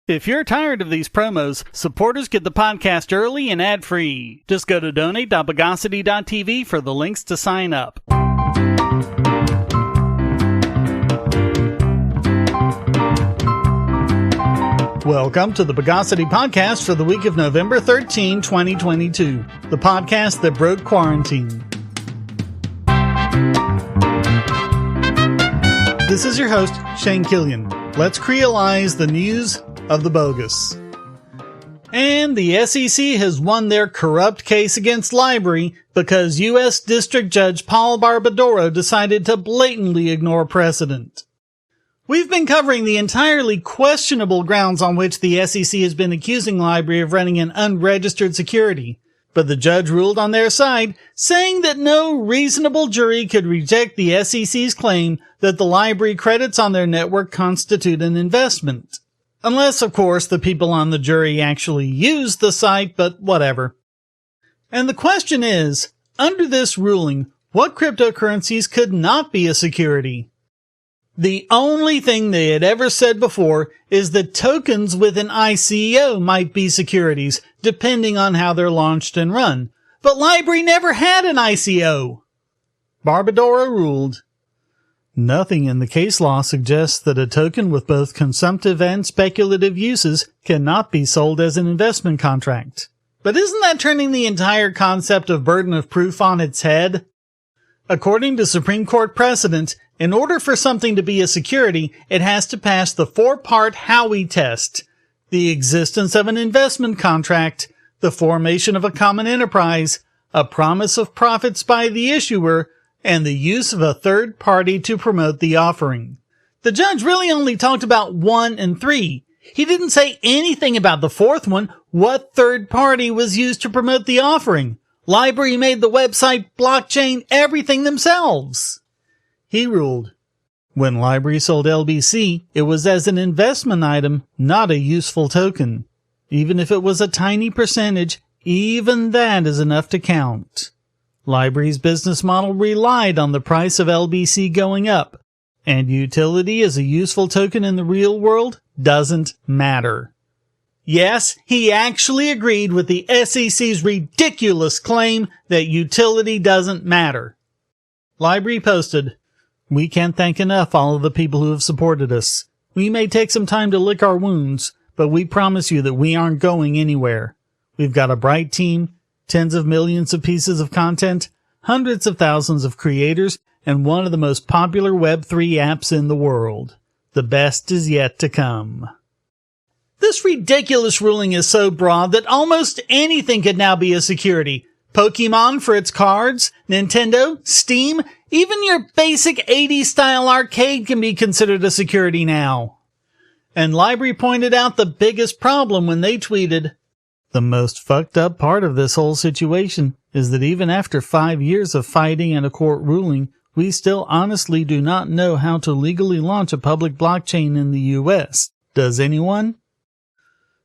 If you're tired of these promos, supporters get the podcast early and ad-free. Just go to donate.bogosity.tv for the links to sign up. Welcome to the Bogosity Podcast for the week of November 13, 2022. The podcast that broke quarantine. This is your host, Shane Killian. Let's creolize the news of the bogus. And the SEC has won their corrupt case against LBRY because U.S. District Judge Paul Barbadoro decided to blatantly ignore precedent. We've been covering the entirely questionable grounds on which the SEC has been accusing LBRY of running an unregistered security, but the judge ruled on their side, saying that no reasonable jury could reject the SEC's claim that the LBRY credits on their network constitute an investment. Unless, of course, the people on the jury actually used the site, but whatever. And the question is, under this ruling, what cryptocurrencies could not be a security? The only thing they had ever said before is that tokens with an ICO might be securities, depending on how they're launched and run. But LBRY never had an ICO. Barbadoro ruled, nothing in the case law suggests that a token with both consumptive and speculative uses cannot be sold as an investment contract. But isn't that turning the entire concept of burden of proof on its head? According to Supreme Court precedent, in order for something to be a security, it has to pass the four-part Howey test: the existence of an investment contract, the formation of a common enterprise, a promise of profits by the issuer, and the use of a third party to promote the offering. The judge really only talked about 1 and 3. He didn't say anything about the fourth one, what third party was used to promote the offering. LBRY made the website, blockchain, everything themselves. He ruled, when LBRY sold LBC, it was as an investment item, not a useful token. Even if it was a tiny percentage, even that is enough to count. LBRY's business model relied on the price of LBC going up, and utility as a useful token in the real world doesn't matter. Yes, he actually agreed with the SEC's ridiculous claim that utility doesn't matter. LBRY posted, "We can't thank enough all of the people who have supported us. We may take some time to lick our wounds, but we promise you that we aren't going anywhere. We've got a bright team, tens of millions of pieces of content, hundreds of thousands of creators, and one of the most popular Web3 apps in the world. The best is yet to come." This ridiculous ruling is so broad that almost anything could now be a security. Pokemon for its cards, Nintendo, Steam, even your basic 80s style arcade can be considered a security now. And LBRY pointed out the biggest problem when they tweeted, "The most fucked up part of this whole situation is that even after 5 years of fighting and a court ruling, we still honestly do not know how to legally launch a public blockchain in the US. Does anyone?"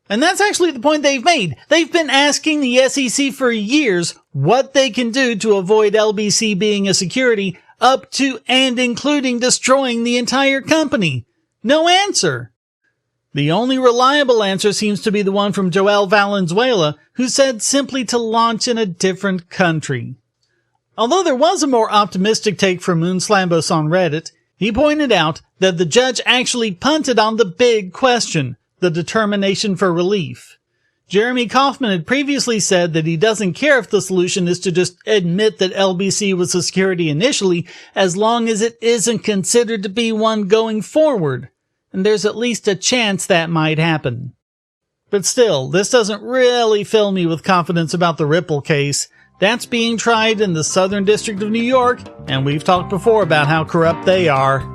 And that's actually the point they've made. They've been asking the SEC for years what they can do to avoid LBC being a security, up to and including destroying the entire company. No answer. The only reliable answer seems to be the one from Joel Valenzuela, who said simply to launch in a different country. Although there was a more optimistic take from Moonslambos on Reddit, he pointed out that the judge actually punted on the big question, the determination for relief. Jeremy Kauffman had previously said that he doesn't care if the solution is to just admit that LBC was a security initially, as long as it isn't considered to be one going forward. And there's at least a chance that might happen. But still, this doesn't really fill me with confidence about the Ripple case. That's being tried in the Southern District of New York, and we've talked before about how corrupt they are.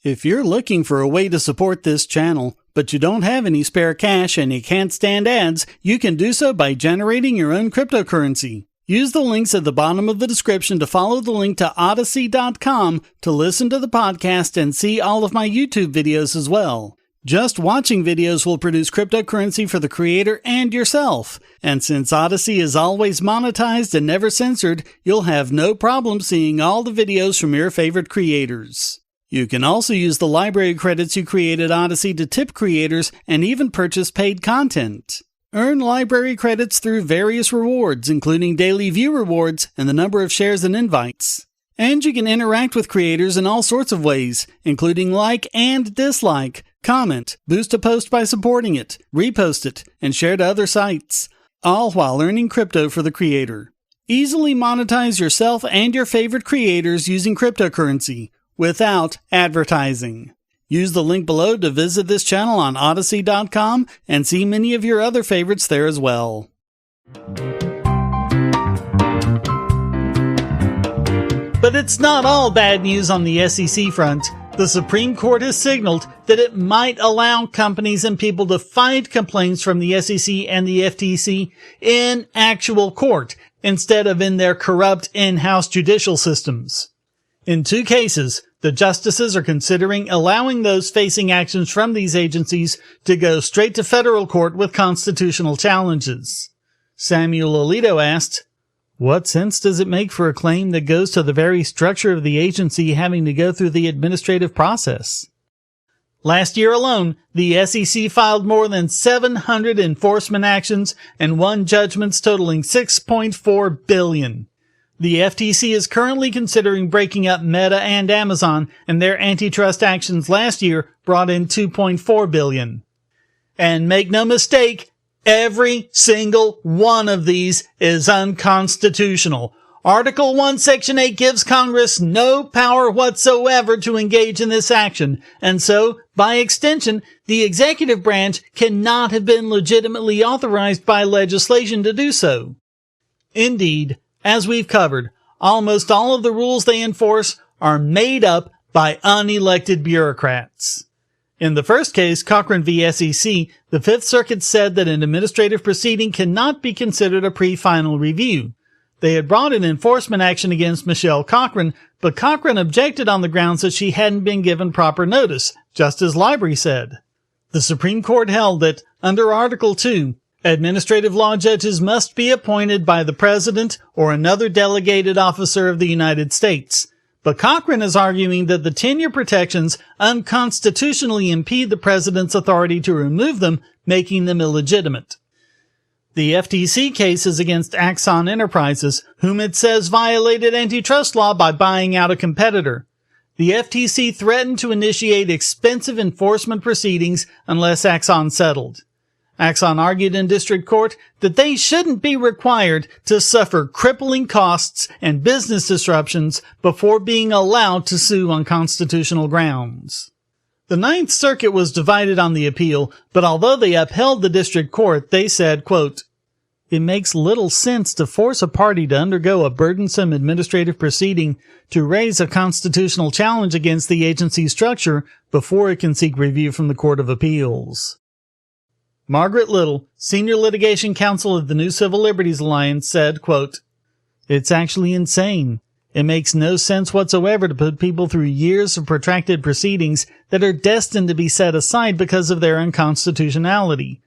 If you're looking for a way to support this channel, but you don't have any spare cash and you can't stand ads, you can do so by generating your own cryptocurrency. Use the links at the bottom of the description to follow the link to Odysee.com to listen to the podcast and see all of my YouTube videos as well. Just watching videos will produce cryptocurrency for the creator and yourself. And since Odysee is always monetized and never censored, you'll have no problem seeing all the videos from your favorite creators. You can also use the library credits you created Odysee to tip creators and even purchase paid content. Earn library credits through various rewards, including daily view rewards and the number of shares and invites. And you can interact with creators in all sorts of ways, including like and dislike, comment, boost a post by supporting it, repost it, and share to other sites, all while earning crypto for the creator. Easily monetize yourself and your favorite creators using cryptocurrency without advertising. Use the link below to visit this channel on Odysee.com and see many of your other favorites there as well. But it's not all bad news on the SEC front. The Supreme Court has signaled that it might allow companies and people to fight complaints from the SEC and the FTC in actual court instead of in their corrupt in-house judicial systems. In 2 cases, the justices are considering allowing those facing actions from these agencies to go straight to federal court with constitutional challenges. Samuel Alito asked, "What sense does it make for a claim that goes to the very structure of the agency having to go through the administrative process?" Last year alone, the SEC filed more than 700 enforcement actions and won judgments totaling $6.4 billion. The FTC is currently considering breaking up Meta and Amazon, and their antitrust actions last year brought in $2.4 billion. And make no mistake, every single one of these is unconstitutional. Article 1, Section 8 gives Congress no power whatsoever to engage in this action, and so, by extension, the executive branch cannot have been legitimately authorized by legislation to do so. Indeed, as we've covered, almost all of the rules they enforce are made up by unelected bureaucrats. In the first case, Cochran v. SEC, the Fifth Circuit said that an administrative proceeding cannot be considered a pre-final review. They had brought an enforcement action against Michelle Cochran, but Cochran objected on the grounds that she hadn't been given proper notice, just as Library said. The Supreme Court held that, under Article 2, administrative law judges must be appointed by the President or another delegated officer of the United States. But Cochran is arguing that the tenure protections unconstitutionally impede the President's authority to remove them, making them illegitimate. The FTC case is against Axon Enterprises, whom it says violated antitrust law by buying out a competitor. The FTC threatened to initiate expensive enforcement proceedings unless Axon settled. Axon argued in district court that they shouldn't be required to suffer crippling costs and business disruptions before being allowed to sue on constitutional grounds. The Ninth Circuit was divided on the appeal, but although they upheld the district court, they said, quote, "It makes little sense to force a party to undergo a burdensome administrative proceeding to raise a constitutional challenge against the agency's structure before it can seek review from the Court of Appeals." Margaret Little, Senior Litigation Counsel of the New Civil Liberties Alliance, said, quote, "It's actually insane. It makes no sense whatsoever to put people through years of protracted proceedings that are destined to be set aside because of their unconstitutionality.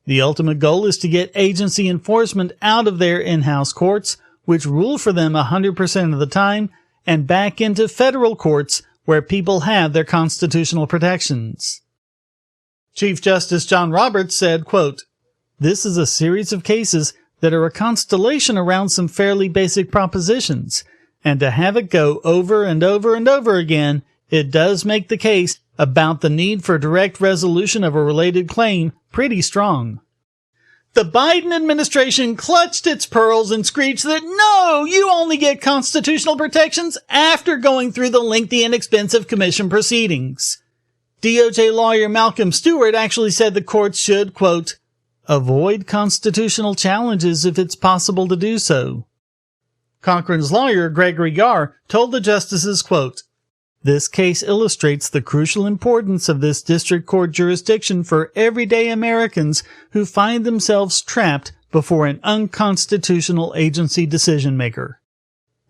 The ultimate goal is to get agency enforcement out of their in-house courts, which rule for them 100% of the time, and back into federal courts where people have their constitutional protections." Chief Justice John Roberts said, quote, "This is a series of cases that are a constellation around some fairly basic propositions, and to have it go over and over and over again, it does make the case about the need for direct resolution of a related claim pretty strong." The Biden administration clutched its pearls and screeched that, no, you only get constitutional protections after going through the lengthy and expensive commission proceedings. DOJ lawyer Malcolm Stewart actually said the courts should, quote, "avoid constitutional challenges if it's possible to do so." Cochran's lawyer, Gregory Garr, told the justices, quote, "This case illustrates the crucial importance of this district court jurisdiction for everyday Americans who find themselves trapped before an unconstitutional agency decision-maker."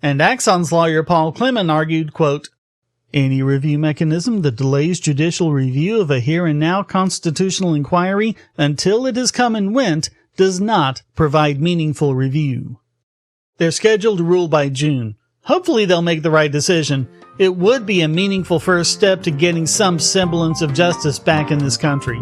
And Axon's lawyer Paul Clement argued, quote, Any review mechanism that delays judicial review of a here and now constitutional inquiry until it has come and went does not provide meaningful review. They're scheduled to rule by June. Hopefully they'll make the right decision. It would be a meaningful first step to getting some semblance of justice back in this country.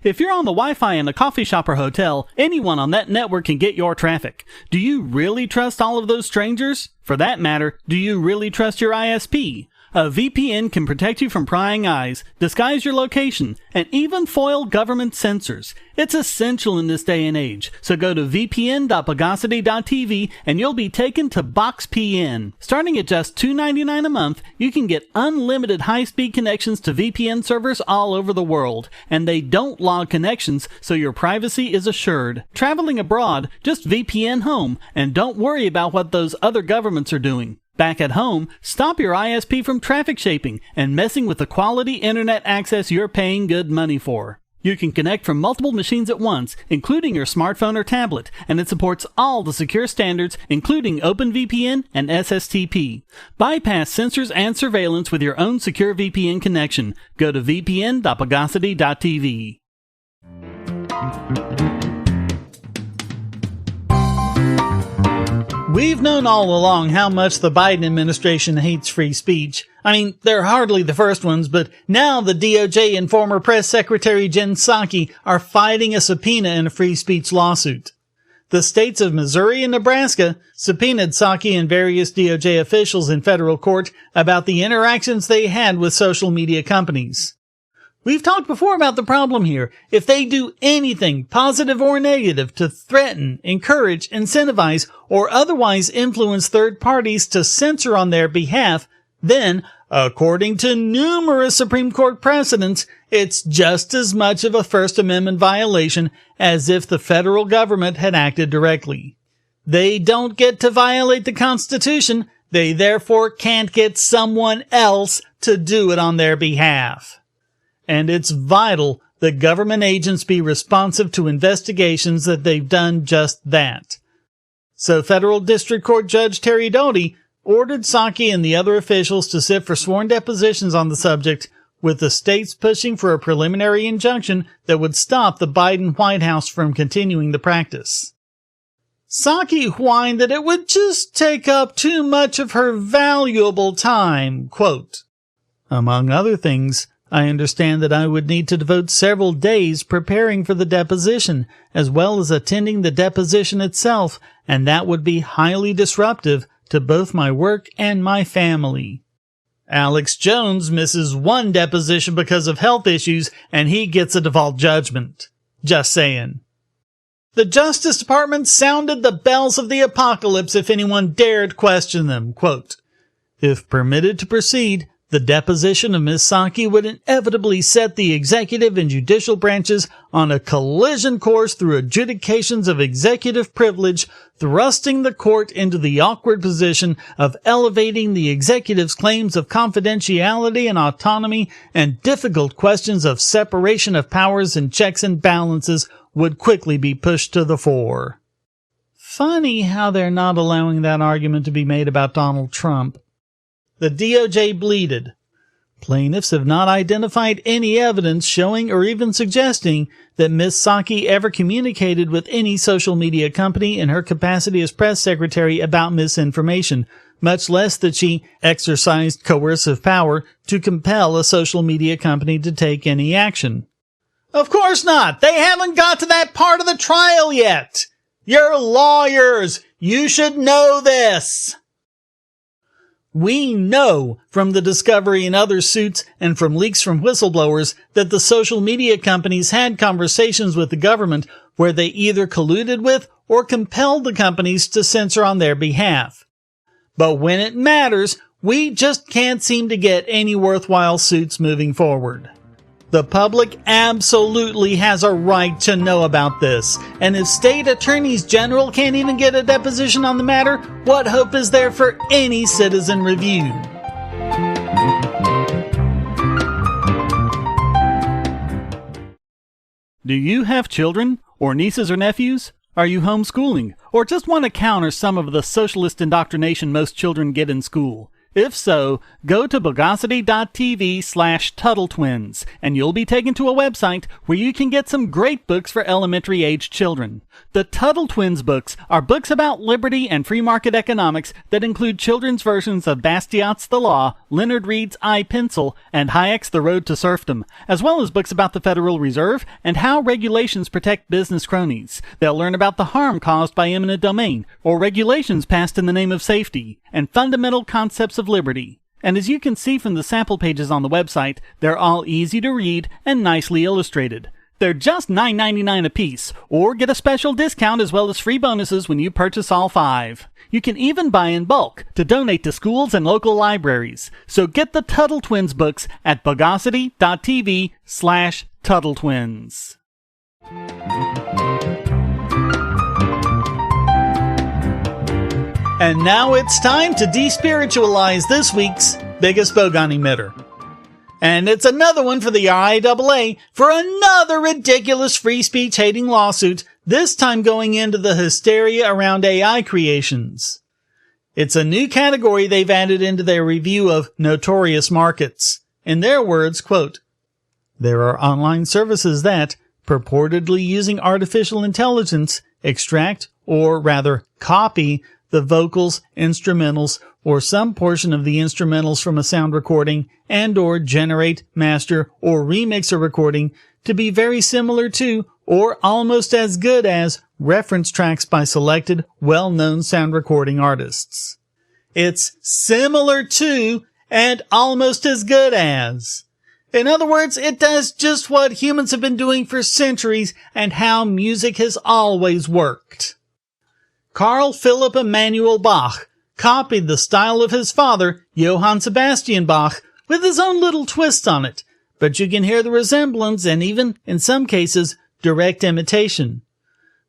If you're on the Wi-Fi in a coffee shop or hotel, anyone on that network can get your traffic. Do you really trust all of those strangers? For that matter, do you really trust your ISP? A VPN can protect you from prying eyes, disguise your location, and even foil government censors. It's essential in this day and age, so go to vpn.bogosity.tv and you'll be taken to BoxPN. Starting at just $2.99 a month, you can get unlimited high-speed connections to VPN servers all over the world, and they don't log connections, so your privacy is assured. Traveling abroad, just VPN home, and don't worry about what those other governments are doing. Back at home, stop your ISP from traffic shaping and messing with the quality internet access you're paying good money for. You can connect from multiple machines at once, including your smartphone or tablet, and it supports all the secure standards, including OpenVPN and SSTP. Bypass censors and surveillance with your own secure VPN connection. Go to vpn.bogosity.tv. We've known all along how much the Biden administration hates free speech. I mean, they're hardly the first ones, but now the DOJ and former press secretary Jen Psaki are fighting a subpoena in a free speech lawsuit. The states of Missouri and Nebraska subpoenaed Psaki and various DOJ officials in federal court about the interactions they had with social media companies. We've talked before about the problem here. If they do anything, positive or negative, to threaten, encourage, incentivize, or otherwise influence third parties to censor on their behalf, then, according to numerous Supreme Court precedents, it's just as much of a First Amendment violation as if the federal government had acted directly. They don't get to violate the Constitution. They therefore can't get someone else to do it on their behalf. And it's vital that government agents be responsive to investigations that they've done just that. So Federal District Court Judge Terry Doughty ordered Psaki and the other officials to sit for sworn depositions on the subject, with the states pushing for a preliminary injunction that would stop the Biden White House from continuing the practice. Psaki whined that it would just take up too much of her valuable time. Quote, "Among other things, I understand that I would need to devote several days preparing for the deposition, as well as attending the deposition itself, and that would be highly disruptive to both my work and my family." Alex Jones misses one deposition because of health issues, and he gets a default judgment. Just saying. The Justice Department sounded the bells of the apocalypse if anyone dared question them. Quote, "If permitted to proceed, the deposition of Ms. Psaki would inevitably set the executive and judicial branches on a collision course through adjudications of executive privilege, thrusting the court into the awkward position of elevating the executive's claims of confidentiality and autonomy, and difficult questions of separation of powers and checks and balances would quickly be pushed to the fore." Funny how they're not allowing that argument to be made about Donald Trump. The DOJ bleated. Plaintiffs have not identified any evidence showing or even suggesting that Ms. Psaki ever communicated with any social media company in her capacity as press secretary about misinformation, much less that she exercised coercive power to compel a social media company to take any action. Of course not! They haven't got to that part of the trial yet! You're lawyers! You should know this! We know from the discovery in other suits and from leaks from whistleblowers that the social media companies had conversations with the government where they either colluded with or compelled the companies to censor on their behalf. But when it matters, we just can't seem to get any worthwhile suits moving forward. The public absolutely has a right to know about this, and if state attorneys general can't even get a deposition on the matter, what hope is there for any citizen review? Do you have children or nieces or nephews? Are you homeschooling or just want to counter some of the socialist indoctrination most children get in school? If so, go to bogosity.tv/TuttleTwins, and you'll be taken to a website where you can get some great books for elementary-age children. The Tuttle Twins books are books about liberty and free market economics that include children's versions of Bastiat's The Law, Leonard Read's I, Pencil, and Hayek's The Road to Serfdom, as well as books about the Federal Reserve and how regulations protect business cronies. They'll learn about the harm caused by eminent domain, or regulations passed in the name of safety, and fundamental concepts of liberty. And as you can see from the sample pages on the website, they're all easy to read and nicely illustrated. They're just $9.99 a piece, or get a special discount as well as free bonuses when you purchase all 5. You can even buy in bulk to donate to schools and local libraries. So get the Tuttle Twins books at bogosity.tv/TuttleTwins. And now it's time to despiritualize this week's biggest bogon emitter. And it's another one for the RIAA for another ridiculous free speech hating lawsuit, this time going into the hysteria around AI creations. It's a new category they've added into their review of notorious markets. In their words, quote, "There are online services that, purportedly using artificial intelligence, extract, or rather copy, the vocals, instrumentals, or some portion of the instrumentals from a sound recording and or generate, master, or remix a recording to be very similar to or almost as good as reference tracks by selected, well-known sound recording artists." It's similar to and almost as good as. In other words, it does just what humans have been doing for centuries and how music has always worked. Carl Philipp Emanuel Bach copied the style of his father, Johann Sebastian Bach, with his own little twist on it, but you can hear the resemblance and even, in some cases, direct imitation.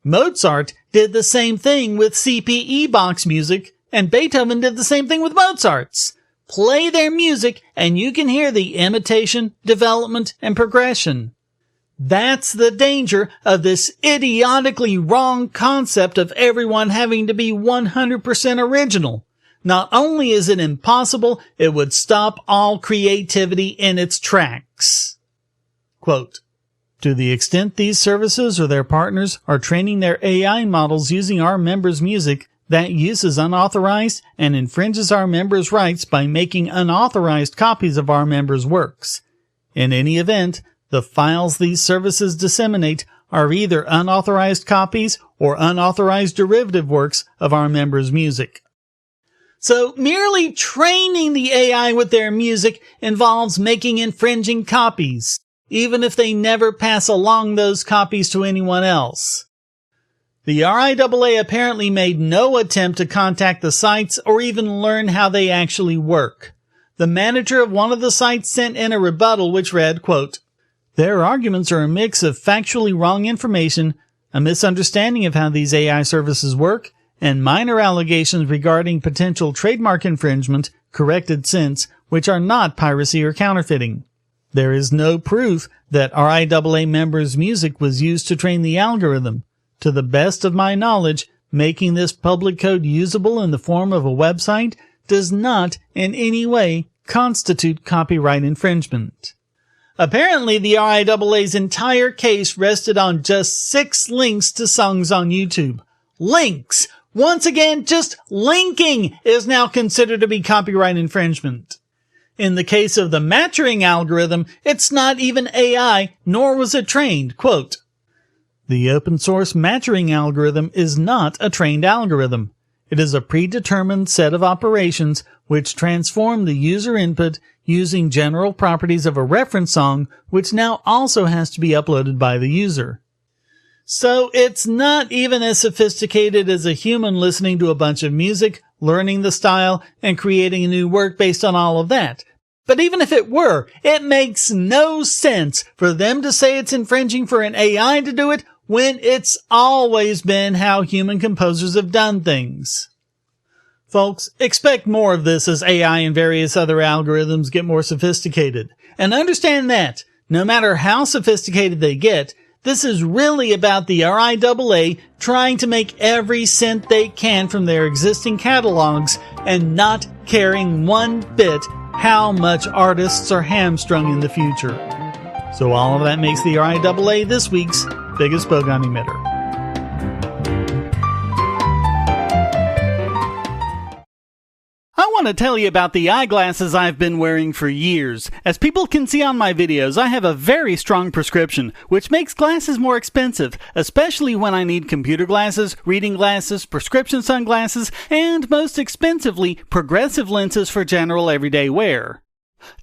Mozart did the same thing with CPE Bach's music, and Beethoven did the same thing with Mozart's. Play their music, and you can hear the imitation, development, and progression. That's the danger of this idiotically wrong concept of everyone having to be 100% original. Not only is it impossible, it would stop all creativity in its tracks. Quote, "To the extent these services or their partners are training their AI models using our members' music, that use is unauthorized and infringes our members' rights by making unauthorized copies of our members' works. In any event, the files these services disseminate are either unauthorized copies or unauthorized derivative works of our members' music." So merely training the AI with their music involves making infringing copies, even if they never pass along those copies to anyone else. The RIAA apparently made no attempt to contact the sites or even learn how they actually work. The manager of one of the sites sent in a rebuttal which read, quote, "Their arguments are a mix of factually wrong information, a misunderstanding of how these AI services work, and minor allegations regarding potential trademark infringement, corrected since, which are not piracy or counterfeiting. There is no proof that RIAA members' music was used to train the algorithm. To the best of my knowledge, making this public code usable in the form of a website does not in any way constitute copyright infringement." Apparently, the RIAA's entire case rested on just 6 links to songs on YouTube. Links! Once again, just linking is now considered to be copyright infringement. In the case of the matching algorithm, it's not even AI, nor was it trained. Quote, "The open source matching algorithm is not a trained algorithm. It is a predetermined set of operations which transform the user input using general properties of a reference song, which now also has to be uploaded by the user." So it's not even as sophisticated as a human listening to a bunch of music, learning the style, and creating a new work based on all of that. But even if it were, it makes no sense for them to say it's infringing for an AI to do it when it's always been how human composers have done things. Folks, expect more of this as AI and various other algorithms get more sophisticated. And understand that, no matter how sophisticated they get, This is really about the RIAA trying to make every cent they can from their existing catalogs and not caring one bit how much artists are hamstrung in the future. So all of that makes the RIAA this week's biggest bogon emitter. I want to tell you about the eyeglasses I've been wearing for years. As people can see on my videos, I have a very strong prescription, which makes glasses more expensive, especially when I need computer glasses, reading glasses, prescription sunglasses, and most expensively, progressive lenses for general everyday wear.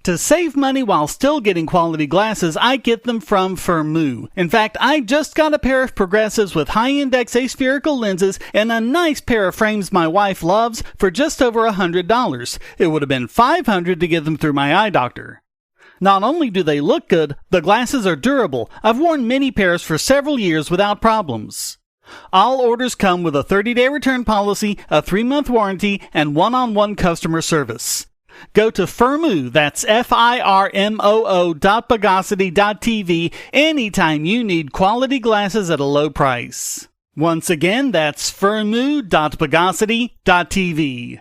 To save money while still getting quality glasses, I get them from Firmoo. In fact, I just got a pair of progressives with high-index aspherical lenses and a nice pair of frames my wife loves for just over $100. It would have been $500 to get them through my eye doctor. Not only do they look good, the glasses are durable. I've worn many pairs for several years without problems. All orders come with a 30-day return policy, a 3-month warranty, and one-on-one customer service. Go to Firmoo, that's FIRMOO.Bogosity.tv anytime you need quality glasses at a low price. Once again, that's Firmoo.Bogosity.tv.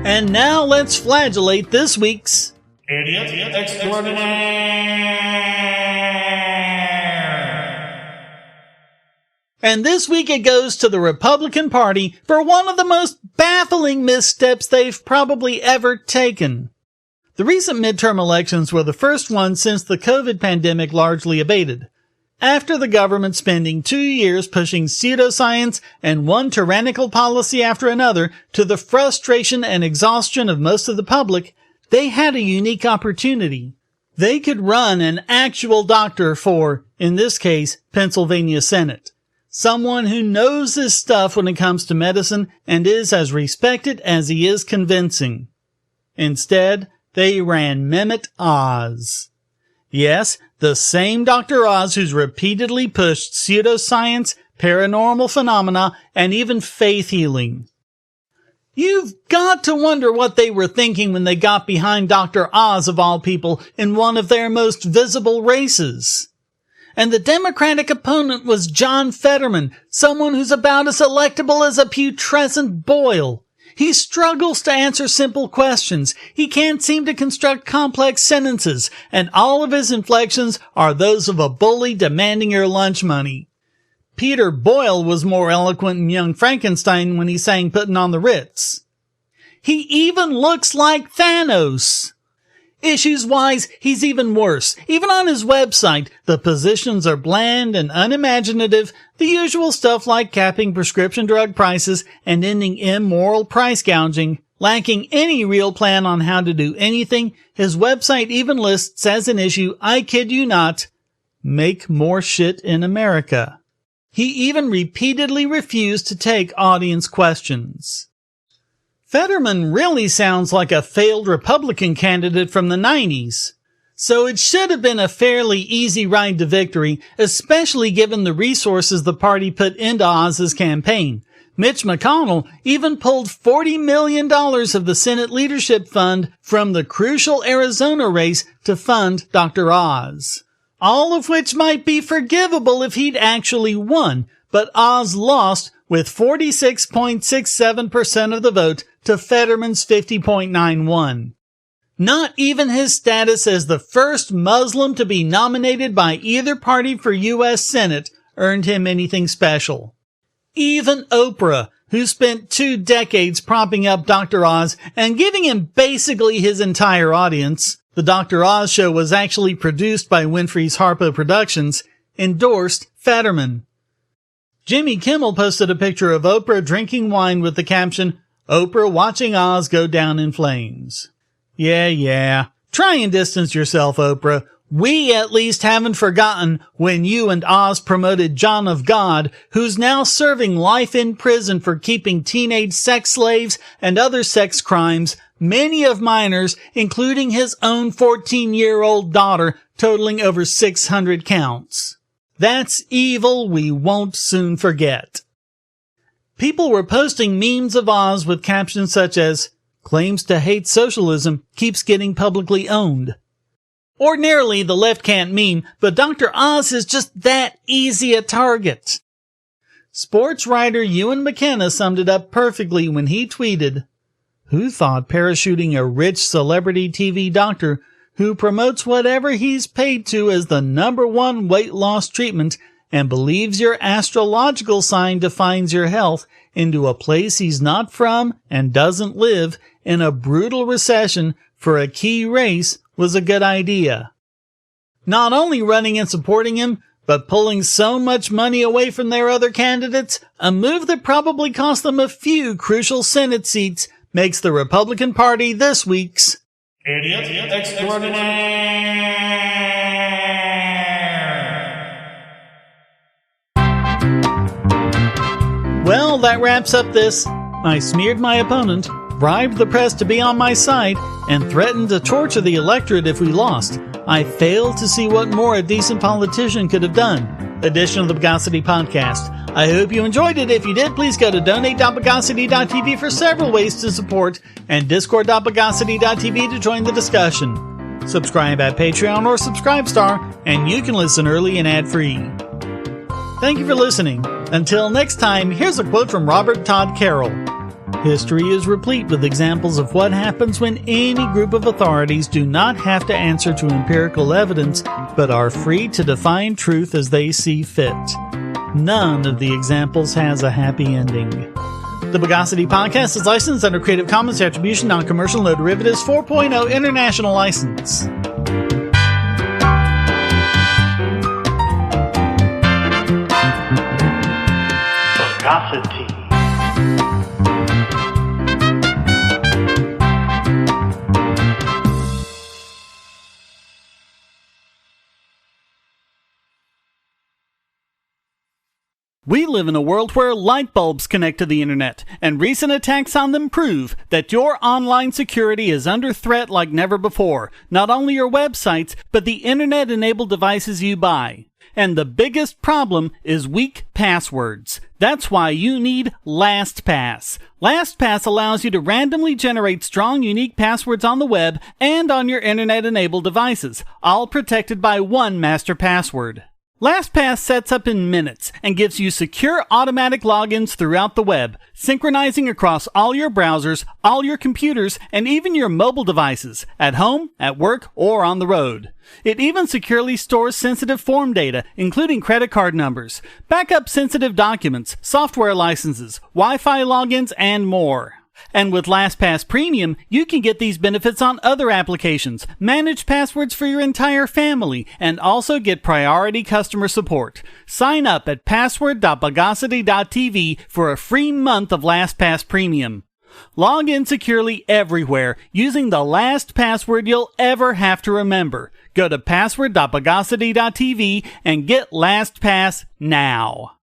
And now let's flagellate this week's Idiot Extraordinaire. And this week it goes to the Republican Party for one of the most baffling missteps they've probably ever taken. The recent midterm elections were the first ones since the COVID pandemic largely abated. After the government spending 2 years pushing pseudoscience and one tyrannical policy after another to the frustration and exhaustion of most of the public, they had a unique opportunity. They could run an actual doctor for, in this case, Pennsylvania Senate. Someone who knows his stuff when it comes to medicine and is as respected as he is convincing. Instead, they ran Mehmet Oz. Yes, the same Dr. Oz who's repeatedly pushed pseudoscience, paranormal phenomena, and even faith healing. You've got to wonder what they were thinking when they got behind Dr. Oz, of all people, in one of their most visible races. And the Democratic opponent was John Fetterman, someone who's about as electable as a putrescent boil. He struggles to answer simple questions. He can't seem to construct complex sentences, and all of his inflections are those of a bully demanding your lunch money. Peter Boyle was more eloquent in Young Frankenstein when he sang Puttin' on the Ritz. He even looks like Thanos. Issues-wise, he's even worse. Even on his website, the positions are bland and unimaginative, the usual stuff like capping prescription drug prices and ending immoral price gouging. Lacking any real plan on how to do anything, his website even lists as an issue, I kid you not, make more shit in America. He even repeatedly refused to take audience questions. Fetterman really sounds like a failed Republican candidate from the 90s. So it should have been a fairly easy ride to victory, especially given the resources the party put into Oz's campaign. Mitch McConnell even pulled $40 million of the Senate Leadership Fund from the crucial Arizona race to fund Dr. Oz. All of which might be forgivable if he'd actually won, but Oz lost with 46.67% of the vote to Fetterman's 50.91. Not even his status as the first Muslim to be nominated by either party for U.S. Senate earned him anything special. Even Oprah, who spent 2 decades propping up Dr. Oz and giving him basically his entire audience, the Dr. Oz show was actually produced by Winfrey's Harpo Productions, endorsed Fetterman. Jimmy Kimmel posted a picture of Oprah drinking wine with the caption, Oprah watching Oz go down in flames. Yeah. Try and distance yourself, Oprah. We at least haven't forgotten when you and Oz promoted John of God, who's now serving life in prison for keeping teenage sex slaves and other sex crimes, many of minors, including his own 14-year-old daughter, totaling over 600 counts. That's evil we won't soon forget. People were posting memes of Oz with captions such as, "Claims to hate socialism, keeps getting publicly owned." Ordinarily, the left can't meme, but Dr. Oz is just that easy a target. Sports writer Ewan McKenna summed it up perfectly when he tweeted, "Who thought parachuting a rich celebrity TV doctor who promotes whatever he's paid to as the #1 weight loss treatment and believes your astrological sign defines your health into a place he's not from and doesn't live in a brutal recession for a key race was a good idea?" Not only running and supporting him, but pulling so much money away from their other candidates, a move that probably cost them a few crucial Senate seats, makes the Republican Party this week's Idiot Extraordinaire. Well, that wraps up this. I smeared my opponent, bribed the press to be on my side, and threatened to torture the electorate if we lost. I failed to see what more a decent politician could have done. Edition of the Bogosity Podcast. I hope you enjoyed it. If you did, please go to donate.bogosity.tv for several ways to support, and discord.bogosity.tv to join the discussion. Subscribe at Patreon or Subscribestar, and you can listen early and ad-free. Thank you for listening. Until next time, here's a quote from Robert Todd Carroll. History is replete with examples of what happens when any group of authorities do not have to answer to empirical evidence, but are free to define truth as they see fit. None of the examples has a happy ending. The Bogosity Podcast is licensed under Creative Commons Attribution Non-Commercial No Derivatives 4.0 International License. Bogosity. We live in a world where light bulbs connect to the internet, and recent attacks on them prove that your online security is under threat like never before. Not only your websites, but the internet-enabled devices you buy. And the biggest problem is weak passwords. That's why you need LastPass. LastPass allows you to randomly generate strong, unique passwords on the web and on your internet-enabled devices, all protected by one master password. LastPass sets up in minutes and gives you secure automatic logins throughout the web, synchronizing across all your browsers, all your computers, and even your mobile devices, at home, at work, or on the road. It even securely stores sensitive form data, including credit card numbers, backup sensitive documents, software licenses, Wi-Fi logins, and more. And with LastPass Premium, you can get these benefits on other applications, manage passwords for your entire family, and also get priority customer support. Sign up at password.bogosity.tv for a free month of LastPass Premium. Log in securely everywhere using the last password you'll ever have to remember. Go to password.bogosity.tv and get LastPass now.